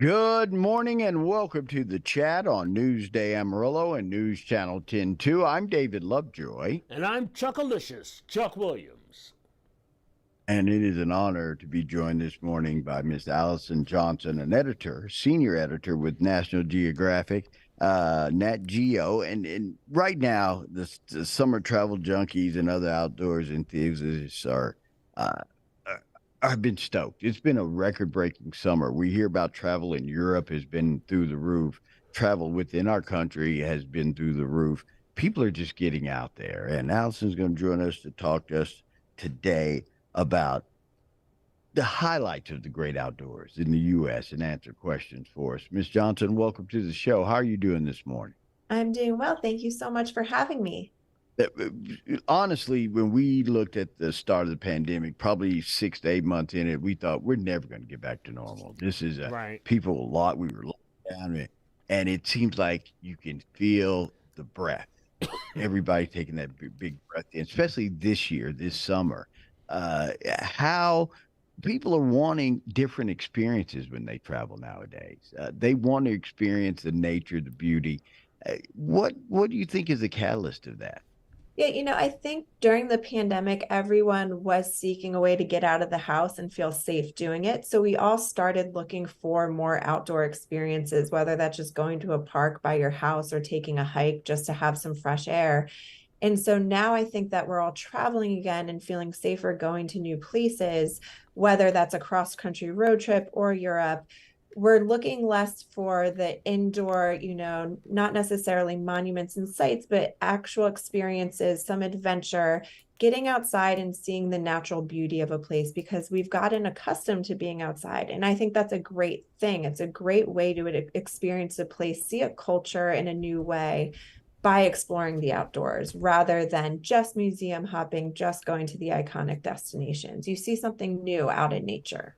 Good morning and welcome to the chat on Newsday Amarillo and News Channel 10-2. I'm David Lovejoy, And I'm Chuckalicious, Chuck Williams. and it is an honor to be joined this morning by Miss Allison Johnson, an editor, senior editor with National Geographic, Nat Geo. And right now, the summer travel junkies and other outdoors enthusiasts uh, I've been stoked. It's been a record-breaking summer. We hear about travel in Europe has been through the roof. Travel within our country has been through the roof. People are just getting out there. And Allison's going to join us to talk to us today about the highlights of the great outdoors in the U.S. and answer questions for us. Miss Johnson, welcome to the show. How are you doing this morning? I'm doing well. Thank you so much for having me. Honestly, when we looked at the start of the pandemic, probably 6 to 8 months in it, we thought we're never going to get back to normal. This is a Right. people a lot. We were locked down, and it seems like you can feel the breath. Everybody taking that big breath in, especially this year, this summer. How people are wanting different experiences when they travel nowadays. They want to experience the nature, the beauty. What do you think is the catalyst of that? Yeah, I think during the pandemic, everyone was seeking a way to get out of the house and feel safe doing it. So we all started looking for more outdoor experiences, whether that's just going to a park by your house or taking a hike just to have some fresh air. And so now I think that we're all traveling again and feeling safer going to new places, whether that's a cross country road trip or Europe. We're looking less for the indoor, not necessarily monuments and sites, but actual experiences, some adventure, getting outside and seeing the natural beauty of a place because we've gotten accustomed to being outside. And I think that's a great thing. It's a great way to experience a place, see a culture in a new way by exploring the outdoors rather than just museum hopping, just going to the iconic destinations. You see something new out in nature.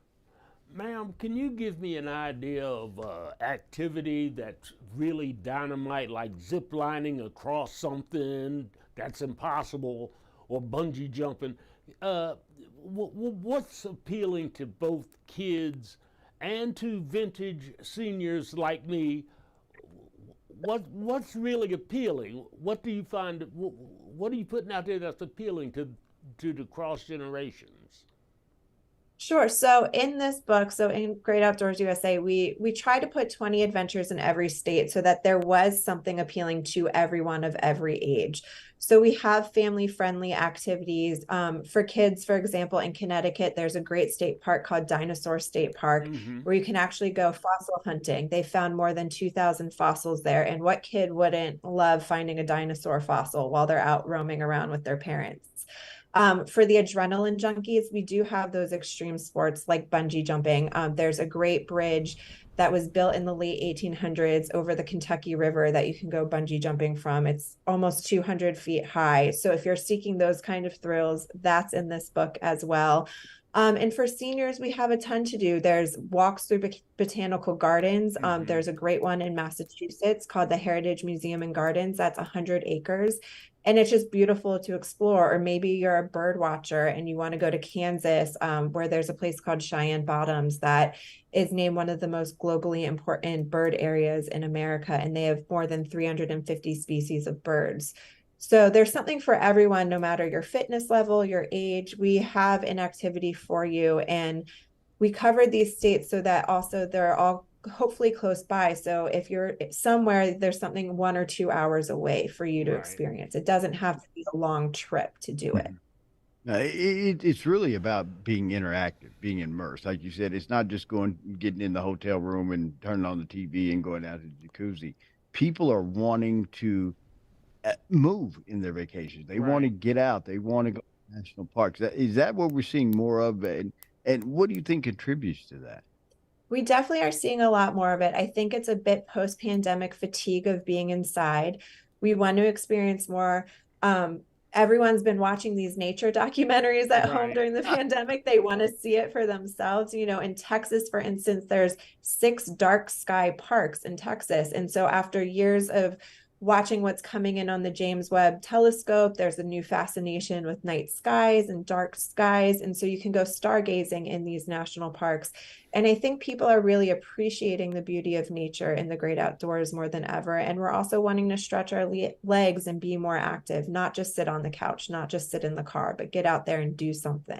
Ma'am, can you give me an idea of activity that's really dynamite, like zip lining across something that's impossible or bungee jumping? Uh, what's appealing to both kids and to vintage seniors like me? What's really appealing? What do you find? What are you putting out there that's appealing to the cross generations? Sure. So in this book, so in Great Outdoors USA, we try to put 20 adventures in every state so that there was something appealing to everyone of every age. So we have family-friendly activities. For kids, for example, in Connecticut, there's a great state park called Dinosaur State Park Mm-hmm. where you can actually go fossil hunting. They found more than 2,000 fossils there. And what kid wouldn't love finding a dinosaur fossil while they're out roaming around with their parents? For the adrenaline junkies, we do have those extreme sports like bungee jumping. There's a great bridge that was built in the late 1800s over the Kentucky River that you can go bungee jumping from. It's almost 200 feet high. So if you're seeking those kind of thrills, that's in this book as well. And for seniors, we have a ton to do. There's walks through botanical gardens. Mm-hmm. There's a great one in Massachusetts called the Heritage Museum and Gardens. That's 100 acres. And it's just beautiful to explore. Or maybe you're a bird watcher and you want to go to Kansas, where there's a place called Cheyenne Bottoms that is named one of the most globally important bird areas in America. And they have more than 350 species of birds. So there's something for everyone, no matter your fitness level, your age. We have an activity for you. And we covered these states so that also they're all hopefully close by. So if you're somewhere, there's something 1 or 2 hours away for you to Right. experience. It doesn't have to be a long trip to do it. Mhm. It's really about being interactive, being immersed. Like you said, it's not just getting in the hotel room and turning on the TV and going out to the jacuzzi. People are wanting to move in their vacations. They want to Right. get out. They want to go to national parks. Is that what we're seeing more of? And what do you think contributes to that? We definitely are seeing a lot more of it. I think it's a bit post-pandemic fatigue of being inside. We want to experience more. Everyone's been watching these nature documentaries at home Right. during the pandemic. They want to see it for themselves. In Texas, for instance, there's 6 dark sky parks in Texas. And so after years of watching what's coming in on the James Webb Telescope. There's a new fascination with night skies and dark skies. And so you can go stargazing in these national parks. And I think people are really appreciating the beauty of nature in the great outdoors more than ever. And we're also wanting to stretch our legs and be more active, not just sit on the couch, not just sit in the car, but get out there and do something.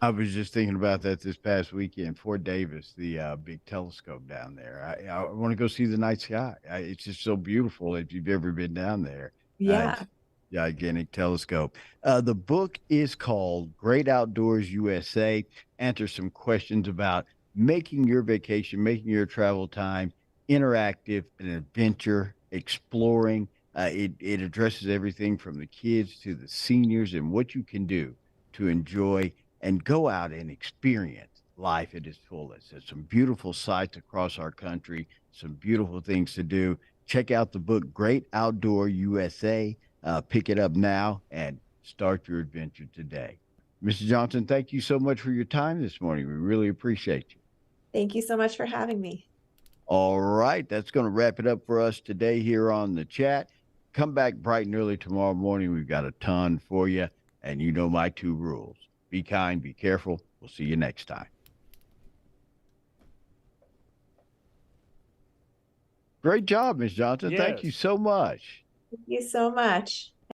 I was just thinking about that this past weekend. Fort Davis, the big telescope down there. I want to go see the night sky. It's just so beautiful. If you've ever been down there, it's Yeah. gigantic telescope. The book is called Great Outdoors USA. Answer some questions about making your vacation, making your travel time interactive, an adventure, exploring. It addresses everything from the kids to the seniors and what you can do to enjoy and go out and experience life at its fullest. There's some beautiful sights across our country, some beautiful things to do. Check out the book, Great Outdoor USA. Pick it up now and start your adventure today. Mr. Johnson, thank you so much for your time this morning. We really appreciate you. Thank you so much for having me. All right, that's going to wrap it up for us today here on the chat. Come back bright and early tomorrow morning. We've got a ton for you. And you know my two rules: be kind, be careful. We'll see you next time. Great job, Ms. Johnson. Thank you Yes. so much. Thank you so much.